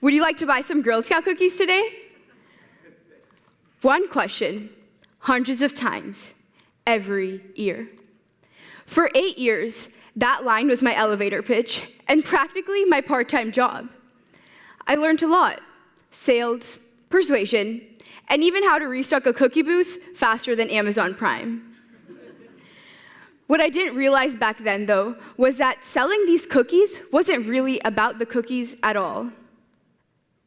Would you like to buy some Girl Scout cookies today? One question, hundreds of times, every year. For 8 years, that line was my elevator pitch and practically my part-time job. I learned a lot: sales, persuasion, and even how to restock a cookie booth faster than Amazon Prime. What I didn't realize back then, though, was that selling these cookies wasn't really about the cookies at all.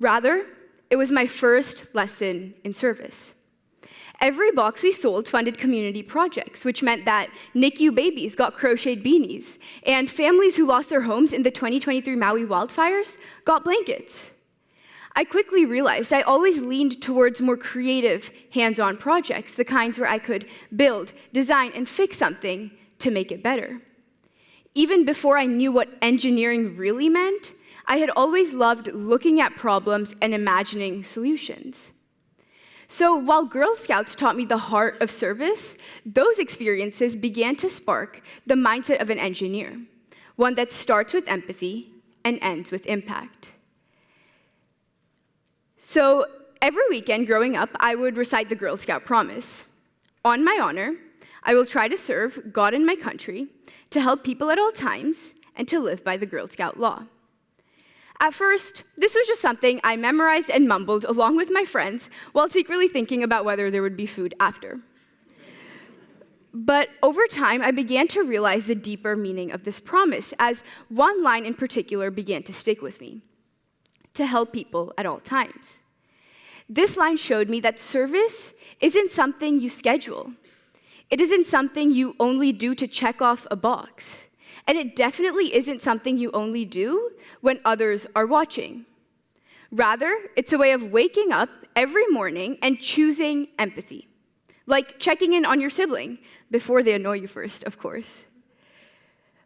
Rather, it was my first lesson in service. Every box we sold funded community projects, which meant that NICU babies got crocheted beanies, and families who lost their homes in the 2023 Maui wildfires got blankets. I quickly realized I always leaned towards more creative, hands-on projects, the kinds where I could build, design, and fix something to make it better. Even before I knew what engineering really meant, I had always loved looking at problems and imagining solutions. So while Girl Scouts taught me the heart of service, those experiences began to spark the mindset of an engineer, one that starts with empathy and ends with impact. So every weekend growing up, I would recite the Girl Scout promise. On my honor, I will try to serve God and my country, to help people at all times, and to live by the Girl Scout law. At first, this was just something I memorized and mumbled along with my friends while secretly thinking about whether there would be food after. But over time, I began to realize the deeper meaning of this promise, as one line in particular began to stick with me: to help people at all times. This line showed me that service isn't something you schedule. It isn't something you only do to check off a box. And it definitely isn't something you only do when others are watching. Rather, it's a way of waking up every morning and choosing empathy, like checking in on your sibling before they annoy you first, of course.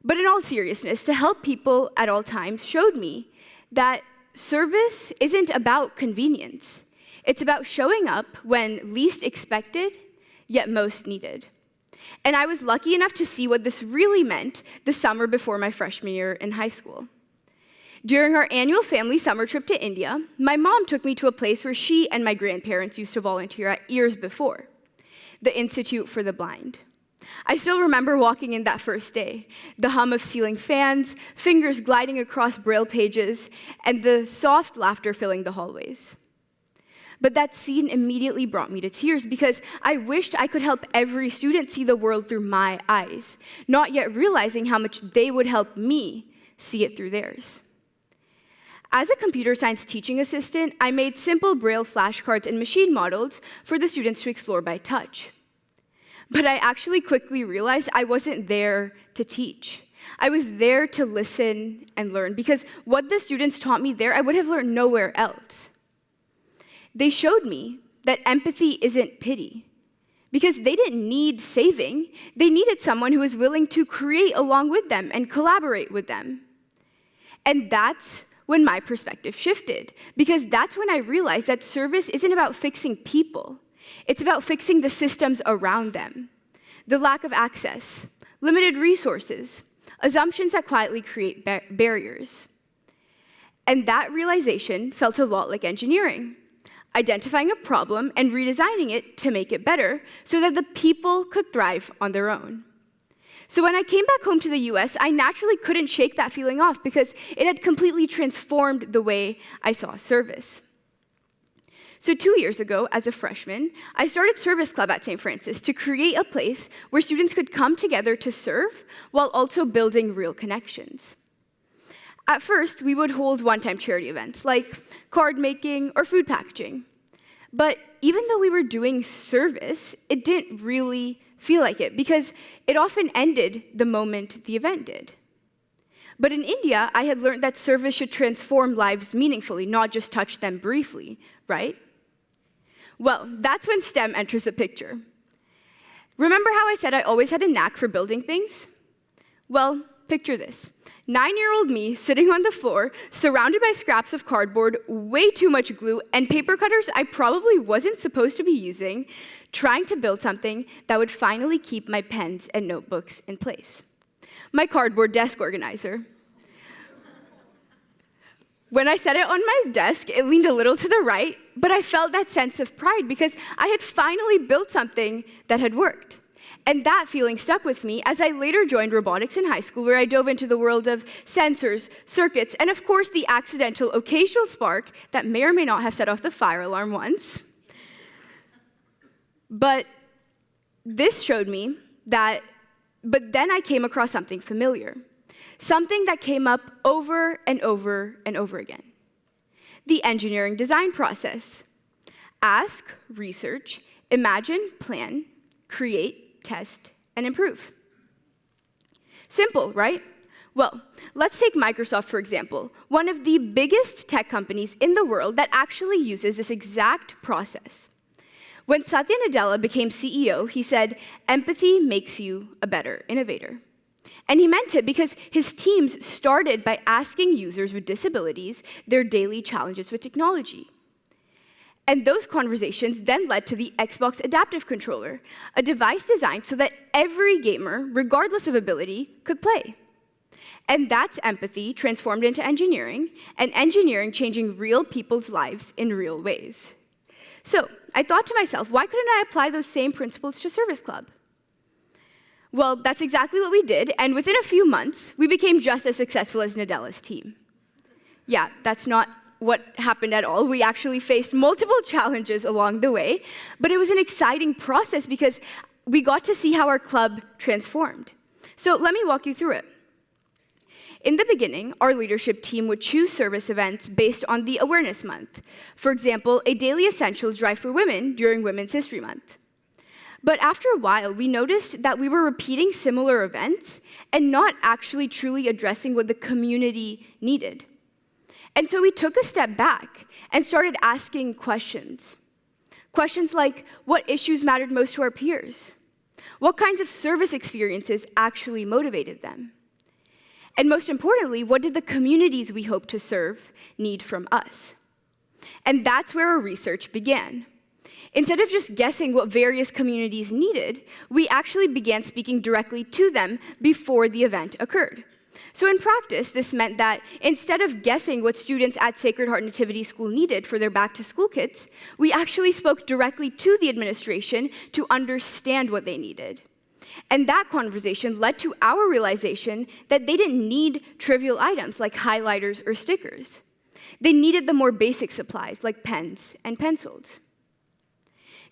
But in all seriousness, to help people at all times showed me that service isn't about convenience. It's about showing up when least expected, yet most needed. And I was lucky enough to see what this really meant the summer before my freshman year in high school. During our annual family summer trip to India, my mom took me to a place where she and my grandparents used to volunteer at years before, the Institute for the Blind. I still remember walking in that first day, the hum of ceiling fans, fingers gliding across braille pages, and the soft laughter filling the hallways. But that scene immediately brought me to tears because I wished I could help every student see the world through my eyes, not yet realizing how much they would help me see it through theirs. As a computer science teaching assistant, I made simple braille flashcards and machine models for the students to explore by touch. But I actually quickly realized I wasn't there to teach. I was there to listen and learn, because what the students taught me there, I would have learned nowhere else. They showed me that empathy isn't pity, because they didn't need saving. They needed someone who was willing to create along with them and collaborate with them. And that's when my perspective shifted, because that's when I realized that service isn't about fixing people. It's about fixing the systems around them. The lack of access, limited resources, assumptions that quietly create barriers. And that realization felt a lot like engineering. Identifying a problem and redesigning it to make it better so that the people could thrive on their own. So when I came back home to the US, I naturally couldn't shake that feeling off because it had completely transformed the way I saw service. So 2 years ago, as a freshman, I started Service Club at St. Francis to create a place where students could come together to serve while also building real connections. At first, we would hold one-time charity events like card making or food packaging. But even though we were doing service, it didn't really feel like it because it often ended the moment the event did. But in India, I had learned that service should transform lives meaningfully, not just touch them briefly, right? Well, that's when STEM enters the picture. Remember how I said I always had a knack for building things? Well, picture this. 9-year-old me sitting on the floor, surrounded by scraps of cardboard, way too much glue, and paper cutters I probably wasn't supposed to be using, trying to build something that would finally keep my pens and notebooks in place. My cardboard desk organizer. When I set it on my desk, it leaned a little to the right, but I felt that sense of pride because I had finally built something that had worked. And that feeling stuck with me as I later joined robotics in high school, where I dove into the world of sensors, circuits, and of course the accidental occasional spark that may or may not have set off the fire alarm once. But this showed me that, but then I came across something familiar. Something that came up over and over and over again. The engineering design process. Ask, research, imagine, plan, create, test, and improve. Simple, right? Well, let's take Microsoft, for example, one of the biggest tech companies in the world that actually uses this exact process. When Satya Nadella became CEO, he said, "Empathy makes you a better innovator." And he meant it because his teams started by asking users with disabilities their daily challenges with technology. And those conversations then led to the Xbox Adaptive Controller, a device designed so that every gamer, regardless of ability, could play. And that's empathy transformed into engineering, and engineering changing real people's lives in real ways. So I thought to myself, why couldn't I apply those same principles to Service Club? Well, that's exactly what we did, and within a few months, we became just as successful as Nadella's team. Yeah, that's not what happened at all. We actually faced multiple challenges along the way, but it was an exciting process because we got to see how our club transformed. So let me walk you through it. In the beginning, our leadership team would choose service events based on the Awareness Month. For example, a daily essentials drive for women during Women's History Month. But after a while, we noticed that we were repeating similar events and not actually truly addressing what the community needed. And so we took a step back and started asking questions. Questions like, what issues mattered most to our peers? What kinds of service experiences actually motivated them? And most importantly, what did the communities we hope to serve need from us? And that's where our research began. Instead of just guessing what various communities needed, we actually began speaking directly to them before the event occurred. So in practice, this meant that instead of guessing what students at Sacred Heart Nativity School needed for their back-to-school kits, we actually spoke directly to the administration to understand what they needed. And that conversation led to our realization that they didn't need trivial items like highlighters or stickers. They needed the more basic supplies like pens and pencils.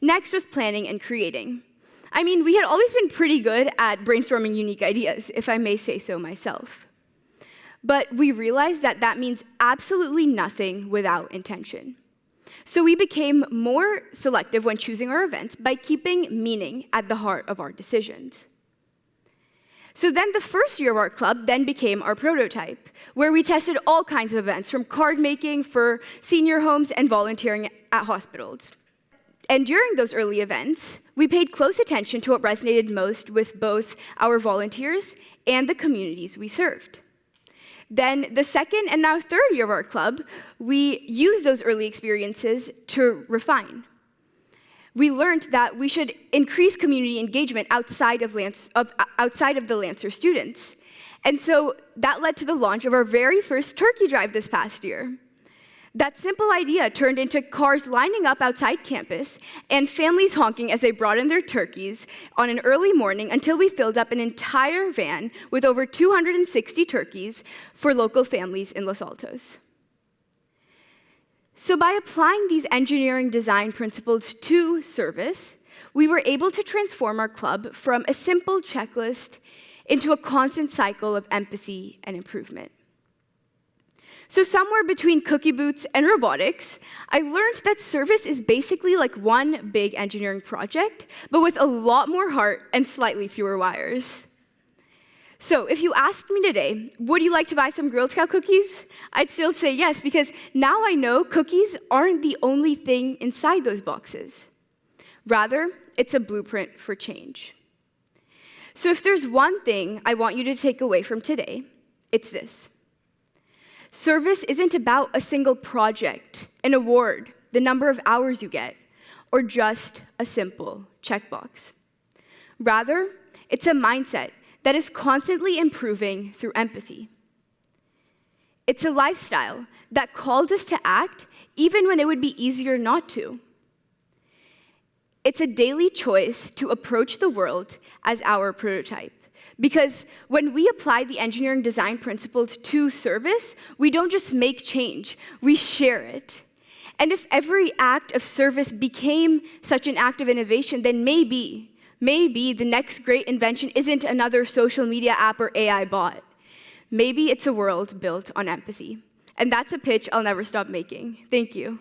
Next was planning and creating. I mean, we had always been pretty good at brainstorming unique ideas, if I may say so myself. But we realized that that means absolutely nothing without intention. So we became more selective when choosing our events by keeping meaning at the heart of our decisions. So then the first year of our club then became our prototype, where we tested all kinds of events, from card making for senior homes and volunteering at hospitals. And during those early events, we paid close attention to what resonated most with both our volunteers and the communities we served. Then the second and now third year of our club, we used those early experiences to refine. We learned that we should increase community engagement outside of the Lancer students. And so that led to the launch of our very first turkey drive this past year. That simple idea turned into cars lining up outside campus and families honking as they brought in their turkeys on an early morning until we filled up an entire van with over 260 turkeys for local families in Los Altos. So by applying these engineering design principles to service, we were able to transform our club from a simple checklist into a constant cycle of empathy and improvement. So somewhere between cookie boots and robotics, I learned that service is basically like one big engineering project, but with a lot more heart and slightly fewer wires. So if you asked me today, would you like to buy some Girl Scout cookies? I'd still say yes, because now I know cookies aren't the only thing inside those boxes. Rather, it's a blueprint for change. So if there's one thing I want you to take away from today, it's this. Service isn't about a single project, an award, the number of hours you get, or just a simple checkbox. Rather, it's a mindset that is constantly improving through empathy. It's a lifestyle that calls us to act even when it would be easier not to. It's a daily choice to approach the world as our prototype. Because when we apply the engineering design principles to service, we don't just make change, we share it. And if every act of service became such an act of innovation, then maybe the next great invention isn't another social media app or AI bot. Maybe it's a world built on empathy. And that's a pitch I'll never stop making. Thank you.